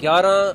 11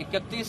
31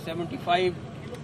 75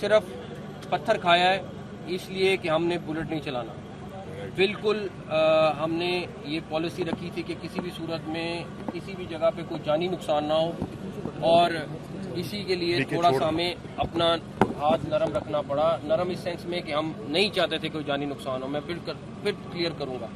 صرف پتھر کھایا ہے اس لیے کہ ہم نے بلٹ نہیں چلانا. بالکل ہم نے یہ پالیسی رکھی تھی کہ کسی بھی صورت میں کسی بھی جگہ پہ کوئی جانی نقصان نہ ہو, اور اسی کے لیے تھوڑا سا ہمیں اپنا ہاتھ نرم رکھنا پڑا. نرم اس سینس میں کہ ہم نہیں چاہتے تھے کوئی جانی نقصان ہو. میں پھر کلیئر کروں گا,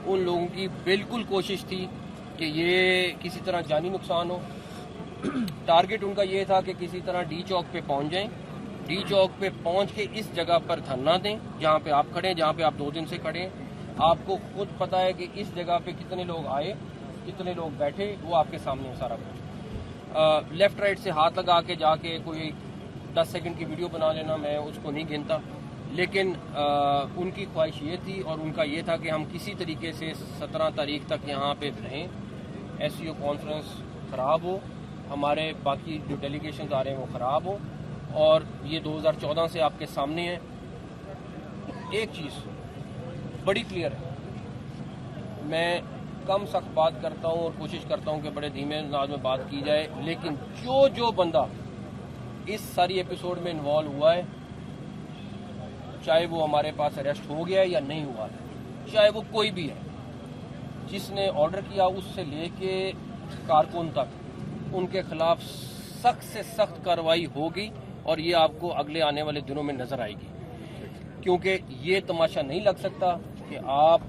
ان لوگوں کی بالکل کوشش تھی کہ یہ کسی طرح جانی نقصان ہو. ٹارگٹ ان کا یہ تھا کہ کسی طرح ڈی چوک پہ پہنچ جائیں, ڈی چوک پہ پہنچ کے اس جگہ پر دھرنا دیں جہاں پہ آپ کھڑے ہیں, جہاں پہ آپ 2 دن سے کھڑے ہیں. آپ کو خود پتہ ہے کہ اس جگہ پہ کتنے لوگ آئے, کتنے لوگ بیٹھے, وہ آپ کے سامنے ہے سارا کچھ. لیفٹ رائٹ سے ہاتھ لگا کے جا کے کوئی 10 سیکنڈ کی ویڈیو بنا لینا, میں اس کو نہیں گنتا, لیکن ان کی خواہش یہ تھی اور ان کا یہ تھا کہ ہم کسی طریقے سے 17 تاریخ تک یہاں پہ رہیں. ایس سی او کانفرنس خراب ہو, ہمارے باقی جو ڈیلیگیشنز آ رہے ہیں وہ خراب ہو, اور یہ 2014 سے آپ کے سامنے ہے. ایک چیز بڑی کلیئر ہے, میں کم سخت بات کرتا ہوں اور کوشش کرتا ہوں کہ بڑے دھیمے انداز میں بات کی جائے, لیکن جو بندہ اس ساری ایپیسوڈ میں انوالو ہوا ہے, چاہے وہ ہمارے پاس اریسٹ ہو گیا ہے یا نہیں ہوا ہے, چاہے وہ کوئی بھی ہے, جس نے آرڈر کیا اس سے لے کے کارکن تک, ان کے خلاف سخت سے سخت کارروائی ہوگی, اور یہ آپ کو اگلے آنے والے دنوں میں نظر آئے گی. کیونکہ یہ تماشا نہیں لگ سکتا کہ آپ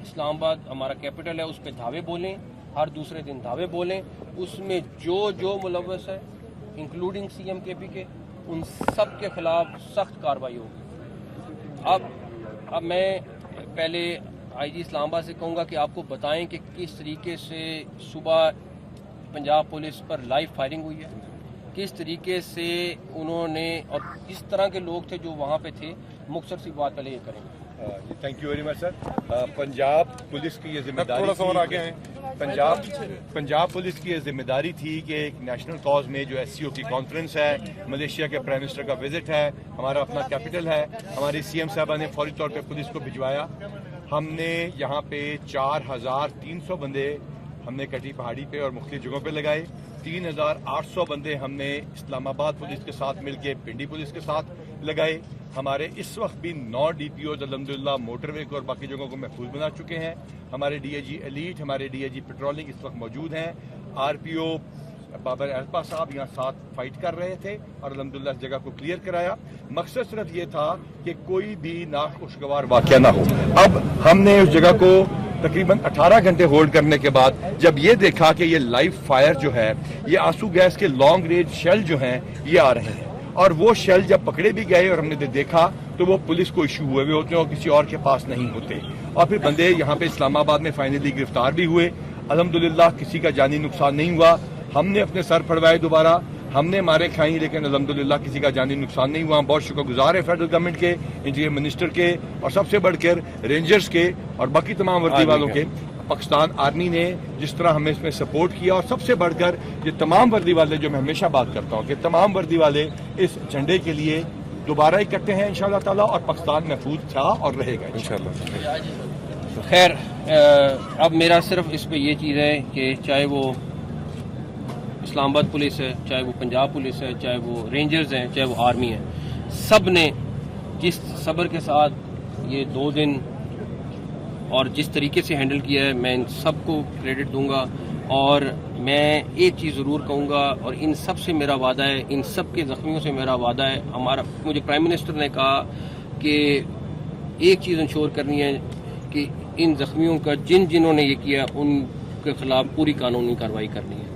اسلام آباد ہمارا کیپٹل ہے اس پہ دھاوے بولیں, ہر دوسرے دن دھاوے بولیں, اس میں جو ملوث ہے انکلوڈنگ سی ایم کے پی کے, ان سب کے خلاف سخت کارروائی ہوگی. اب میں پہلے آئی جی اسلام آباد سے کہوں گا کہ آپ کو بتائیں کہ کس طریقے سے صبح پنجاب پولیس پر لائیو فائرنگ ہوئی ہے, کس طریقے سے انہوں نے, اور کس طرح کے لوگ تھے جو وہاں پہ تھے. مختصر سی بات پہلے یہ کریں گے. Thank you very much sir. Punjab police کی یہ ذمہ داری پنجاب پولیس کی یہ ذمہ داری تھی کہ ایک نیشنل کاز میں جو ایس سی او کی کانفرنس ہے, ملیشیا کے پرائم منسٹر کا وزٹ ہے, ہمارا اپنا کیپٹل ہے, ہماری سی ایم صاحبہ نے فوری طور پہ پولیس کو بھجوایا. ہم نے یہاں پہ 4300 بندے ہم نے کٹی پہاڑی پہ اور مختلف جگہوں پہ لگائے. 3800 بندے ہم نے اسلام آباد پولیس کے ساتھ مل کے پنڈی پولیس کے ساتھ لگائے. ہمارے اس وقت بھی 9 ڈی پی اوز الحمدللہ موٹر وے کو اور باقی جگہوں کو محفوظ بنا چکے ہیں. ہمارے ڈی اے جی ایلیٹ, ہمارے ڈی اے جی پیٹرولنگ اس وقت موجود ہیں. آر پی او بابر اہلپا صاحب یہاں ساتھ فائٹ کر رہے تھے اور الحمدللہ اس جگہ کو کلیئر کرایا. مقصد صرف یہ تھا کہ کوئی بھی ناخوشگوار واقعہ نہ ہو. اب ہم نے اس جگہ کو تقریباً 18 گھنٹے ہولڈ کرنے کے بعد جب یہ دیکھا کہ یہ لائیو فائر جو ہے, یہ آنسو گیس کے لانگ رینج شیل جو ہیں یہ آ رہے ہیں, اور وہ شیل جب پکڑے بھی گئے اور ہم نے دیکھا تو وہ پولیس کو ایشو ہوئے ہوتے ہیں اور کسی اور کے پاس نہیں ہوتے. اور پھر بندے یہاں پہ اسلام آباد میں فائنلی گرفتار بھی ہوئے. الحمدللہ کسی کا جانی نقصان نہیں ہوا. ہم نے اپنے سر پھڑوائے دوبارہ, ہم نے مارے کھائیں, لیکن الحمدللہ کسی کا جانی نقصان نہیں ہوا. بہت شکر گزار ہے فیڈرل گورنمنٹ کے, انٹیریئر منسٹر کے, اور سب سے بڑھ کر رینجرز کے اور باقی تمام وردی والوں کے. پاکستان آرمی نے جس طرح ہمیں اس میں سپورٹ کیا, اور سب سے بڑھ کر یہ تمام وردی والے, جو میں ہمیشہ بات کرتا ہوں کہ تمام وردی والے اس جھنڈے کے لیے دوبارہ اکٹھے ہیں انشاءاللہ تعالیٰ, اور پاکستان محفوظ تھا اور رہے گا انشاءاللہ. خیر, اب میرا صرف اس پہ یہ چیز ہے کہ چاہے وہ اسلام آباد پولیس ہے, چاہے وہ پنجاب پولیس ہے, چاہے وہ رینجرز ہیں, چاہے وہ آرمی ہے, سب نے جس صبر کے ساتھ یہ 2 دن اور جس طریقے سے ہینڈل کیا ہے, میں ان سب کو کریڈٹ دوں گا. اور میں ایک چیز ضرور کہوں گا, اور ان سب سے میرا وعدہ ہے, ان سب کے زخمیوں سے میرا وعدہ ہے. مجھے پرائم منسٹر نے کہا کہ ایک چیز انشور کرنی ہے کہ ان زخمیوں کا جنہوں نے یہ کیا ان کے خلاف پوری قانونی کارروائی کرنی ہے.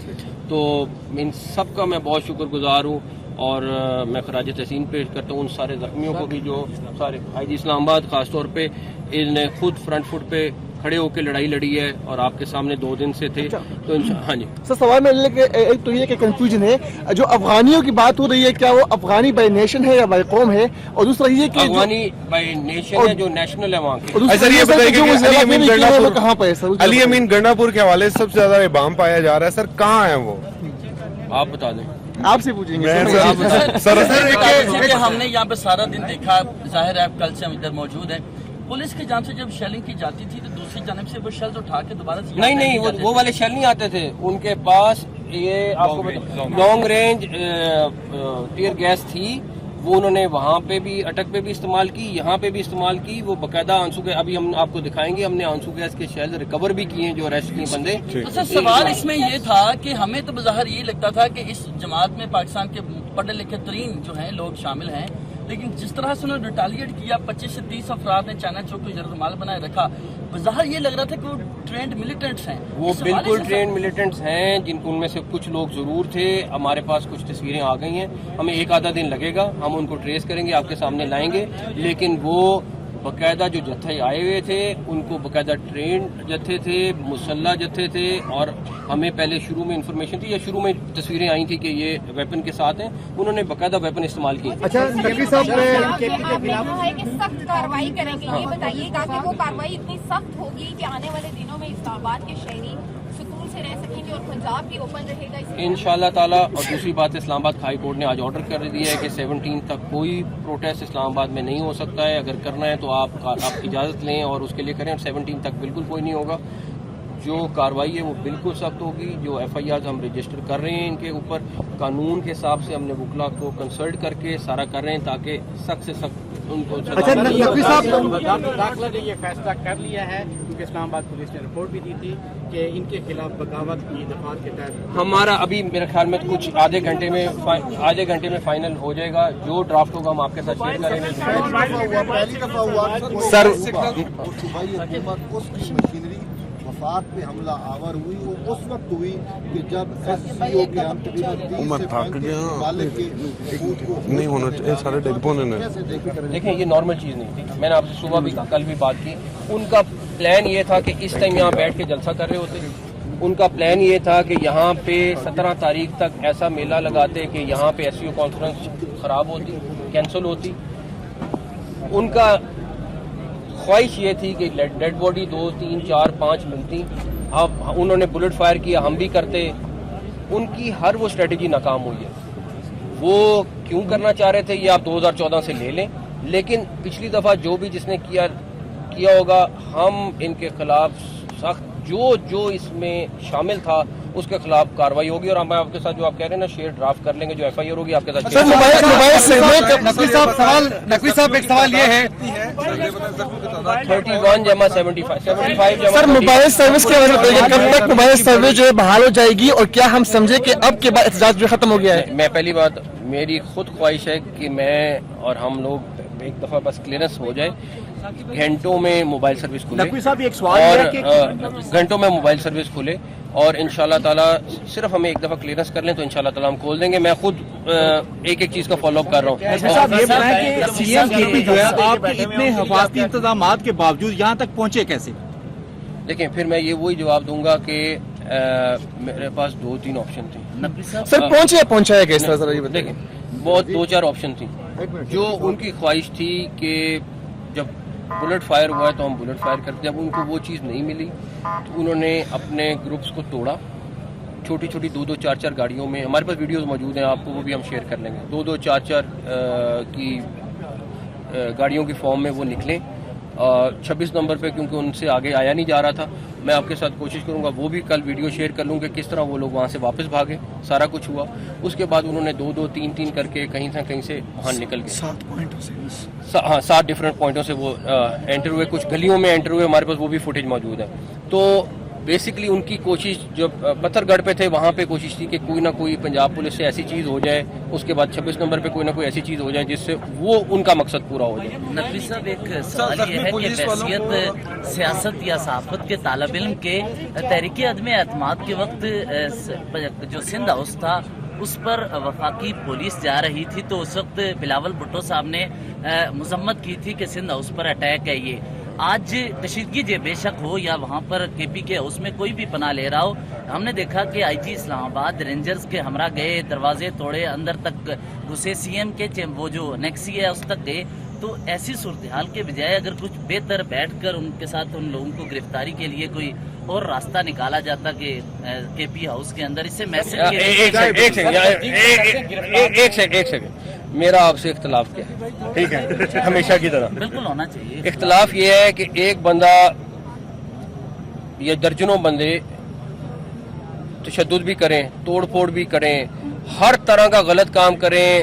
تو ان سب کا میں بہت شکر گزار ہوں, اور میں خراج تحسین پیش کرتا ہوں ان سارے زخمیوں کو بھی, جو سارے آئی جی اسلام آباد خاص طور پہ ان نے خود فرنٹ فٹ پہ کھڑے ہو کے لڑائی لڑی ہے, اور آپ کے سامنے 2 دن سے تھے. تو ہاں جی سر, سوال میں ایک تو یہ کہ کنفیوژن ہے, جو افغانیوں کی بات ہو رہی ہے, کیا وہ افغانی بائی نیشن ہے یا بائی قوم ہے, اور دوسرا یہ کہ افغانی بائی نیشن ہے جو نیشنل ہے وہاں کے. سر یہ بتائیے کہ کہاں پہ ہے سر؟ علی امین گنڈا پور کے حوالے سے سب سے زیادہ بام پایا جا رہا ہے, سر کہاں ہیں وہ؟ آپ بتا دیں. آپ سے پوچھیں گے سر. ہم نے یہاں پہ سارا دن دیکھا, ظاہر ہے کل سے ہم ادھر موجود ہیں. پولیس کی جانب سے جب شیلنگ کی جاتی تھی تو دوسری جانب سے وہ شیلز اٹھا کے دوبارہ نہیں وہ والے شیل نہیں آتے تھے ان کے پاس. یہ آپ کو لانگ رینج ٹیئر گیس تھی, وہ انہوں نے وہاں پہ بھی اٹک پہ بھی استعمال کی, یہاں پہ بھی استعمال کی. وہ باقاعدہ آنسو گیس, ابھی ہم آپ کو دکھائیں گے, ہم نے آنسو گیس کے شیل ریکور بھی کیے ہیں جو اریسٹ کیے بندے. اچھا, سوال اس میں یہ تھا کہ ہمیں تو بظاہر یہ لگتا تھا کہ اس جماعت میں پاکستان کے پڑھے لکھے ترین جو ہیں لوگ شامل ہیں, لیکن جس طرح سے انہوں نے ریٹیلیٹ کیا, 25 سے 30 افراد نے چائنا چوک کو یرغمال بنائے رکھا, بظاہر یہ لگ رہا تھا کہ وہ ٹرینڈ ملیٹنٹس ہیں. وہ بالکل ٹرینڈ ملیٹنٹس ہیں, ان میں سے کچھ لوگ ضرور تھے. ہمارے پاس کچھ تصویریں آ گئی ہیں, ہمیں ایک آدھا دن لگے گا, ہم ان کو ٹریس کریں گے, آپ کے سامنے لائیں گے. لیکن وہ باقاعدہ جو جتھے آئے ہوئے تھے ان کو باقاعدہ ٹرینڈ جتھے تھے, مسلح جتھے تھے, اور ہمیں پہلے شروع میں انفارمیشن تھی یا شروع میں تصویریں آئی تھی کہ یہ ویپن کے ساتھ ہیں, انہوں نے باقاعدہ ویپن استعمال کیے. اچھا نقوی صاحب سخت کارروائی کریں گے, یہ بتائیے گا کہ وہ کارروائی اتنی سخت ہوگی کہ آنے والے دنوں میں اسلام آباد کے شہری سکون سے رہ سکیں گے اور پنجاب بھی اوپن رہے گا انشاءاللہ تعالیٰ. اور دوسری بات, اسلام آباد ہائی کورٹ نے آج آرڈر کر دیا ہے کہ 17 تک کوئی پروٹیسٹ اسلام آباد میں نہیں ہو سکتا ہے. اگر کرنا ہے تو آپ اجازت لیں اور اس کے لیے کریں. 17 تک بالکل کوئی نہیں ہوگا. جو کارروائی ہے وہ بالکل سخت ہوگی. جو ایف آئی آرز ہم رجسٹر کر رہے ہیں ان کے اوپر, قانون کے حساب سے ہم نے وکلا کو کنسلٹ کر کے سارا کر رہے ہیں تاکہ سخت سے سخت ان کو اچھا نقوی صاحب داخلہ نے یہ فیصلہ کر لیا ہے, کیونکہ اسلام آباد پولیس نے رپورٹ بھی دی تھی کہ ان کے خلاف بغاوت کی دفعات کے تحت ہمارا ابھی میرے خیال میں کچھ آدھے گھنٹے میں فائنل ہو جائے گا. جو ڈرافٹ ہوگا ہم آپ کے ساتھ شیئر کریں گے. سر وفات پہ حملہ آور ہوئی وہ اس وقت ہوئی کہ جب ایس سی او کے عمر تھک گیا نہیں ہونا چاہیے سارے ڈگ پونے نے. دیکھیں یہ نارمل چیز نہیں تھی. میں نے آپ سے صبح بھی کل بھی بات کی. ان کا پلان یہ تھا کہ اس ٹائم یہاں بیٹھ کے جلسہ کر رہے ہوتے. ان کا پلان یہ تھا کہ یہاں پہ 17 تاریخ تک ایسا میلہ لگاتے کہ یہاں پہ ایس سی او کانفرنس خراب ہوتی, کینسل ہوتی. ان کا خواہش یہ تھی کہ ڈیڈ باڈی 2 3 4 5 ملتی. اب انہوں نے بلٹ فائر کیا, ہم بھی کرتے. ان کی ہر وہ اسٹریٹجی ناکام ہوئی ہے. وہ کیوں کرنا چاہ رہے تھے یہ آپ 2014 سے لے لیں, لیکن پچھلی دفعہ جو بھی جس نے کیا ہوگا, ہم ان کے خلاف سخت جو اس میں شامل تھا اس کے خلاف کاروائی ہوگی. اور ہم آپ کے ساتھ جو آپ کہہ رہے ہیں نا شیئر ڈرافٹ کر لیں گے, جو ایف آئی آر ہوگی آپ کے ساتھ. نقوی صاحب ایک سوال یہ ہے 31 جمع 75 سر, موبائل سروس کے کب تک موبائل سروس جو ہے بحال ہو جائے گی, اور کیا ہم سمجھے کہ اب کے بعد احتجاج جو ختم ہو گیا ہے؟ میں پہلی بات, میری خود خواہش ہے کہ میں اور ہم لوگ ایک دفعہ بس کلیئرنس ہو جائے, گھنٹوں میں موبائل سروس کھلے, اور گھنٹوں میں موبائل سروس کھلے, اور انشاءاللہ تعالیٰ صرف ہمیں ایک دفعہ کلیئرنس کر لیں تو انشاءاللہ تعالیٰ ہم کھول دیں گے. میں خود ایک چیز کا فالو اپ کر رہا ہوں. سی ایم کے پی جو ہے آپ کے اتنے حفاظتی انتظامات کے باوجود یہاں تک پہنچے کیسے؟ دیکھیں پھر میں یہ وہی جواب دوں گا کہ میرے پاس 2-3 آپشن تھے. سر پہنچا ہے کس طرح؟ دیکھیں بہت 2-4 آپشن تھی. جو ان کی خواہش تھی کہ جب بلٹ فائر ہوا ہے تو ہم بلٹ فائر کرتے. جب ان کو وہ چیز نہیں ملی تو انہوں نے اپنے گروپس کو توڑا. چھوٹی 2-2 4-4 گاڑیوں میں, ہمارے پاس ویڈیوز موجود ہیں, آپ کو وہ بھی ہم شیئر کر لیں گے. 2-2 4-4 کی گاڑیوں کی فارم میں وہ نکلیں. 26 نمبر پہ کیونکہ ان سے آگے آیا نہیں جا رہا تھا, میں آپ کے ساتھ کوشش کروں گا وہ بھی کل ویڈیو شیئر کر لوں کہ کس طرح وہ لوگ وہاں سے واپس بھاگے. سارا کچھ ہوا. اس کے بعد انہوں نے 2-2 3-3 کر کے کہیں سے کہیں سے وہاں نکل گئے. 7 پوائنٹوں سے, ہاں 7 ڈفرینٹ پوائنٹوں سے وہ انٹر ہوئے. کچھ گلیوں میں انٹر ہوئے, ہمارے پاس وہ بھی فوٹیج موجود ہے. تو بیسکلی ان کی کوشش جب پتھر گڑھ پہ تھے وہاں پہ کوشش تھی کہ کوئی نہ کوئی پنجاب پولیس سے ایسی چیز ہو جائے, اس کے بعد 26 نمبر پہ کوئی نہ کوئی ایسی چیز ہو جائے جس سے وہ ان کا مقصد پورا ہو جائے. نقوی صاحب ایک سوال یہ ہے کہ بحیثیت سیاست یا صحافت کے طالب علم کے تحریک عدم اعتماد کے وقت جو سندھ ہاؤس تھا اس پر وفاقی پولیس جا رہی تھی تو اس وقت بلاول بھٹو صاحب نے مذمت کی تھی کہ سندھ ہاؤس پر اٹیک ہے. یہ آج کشیدگی جو بے شک ہو یا وہاں پر کے پی کے ہاؤس میں کوئی بھی پناہ لے رہا ہو, ہم نے دیکھا کہ آئی جی اسلام آباد رینجرز کے ہمراہ گئے, دروازے توڑے, اندر تک گھسے, سی ایم کے وہ جو نیکسی ہے اس تک گئے. تو ایسی صورتحال کے بجائے اگر کچھ بہتر بیٹھ کر ان کے ساتھ ان لوگوں کو گرفتاری کے لیے کوئی اور راستہ نکالا جاتا کہ کے پی ہاؤس کے اندر, اس سے میسج ایک سیکنڈ میرا آپ سے اختلاف کیا ہے, ٹھیک ہے, ہمیشہ کی طرح بالکل ہونا چاہیے. اختلاف یہ ہے کہ ایک بندہ یا درجنوں بندے تشدد بھی کریں, توڑ پھوڑ بھی کریں, ہر طرح کا غلط کام کریں,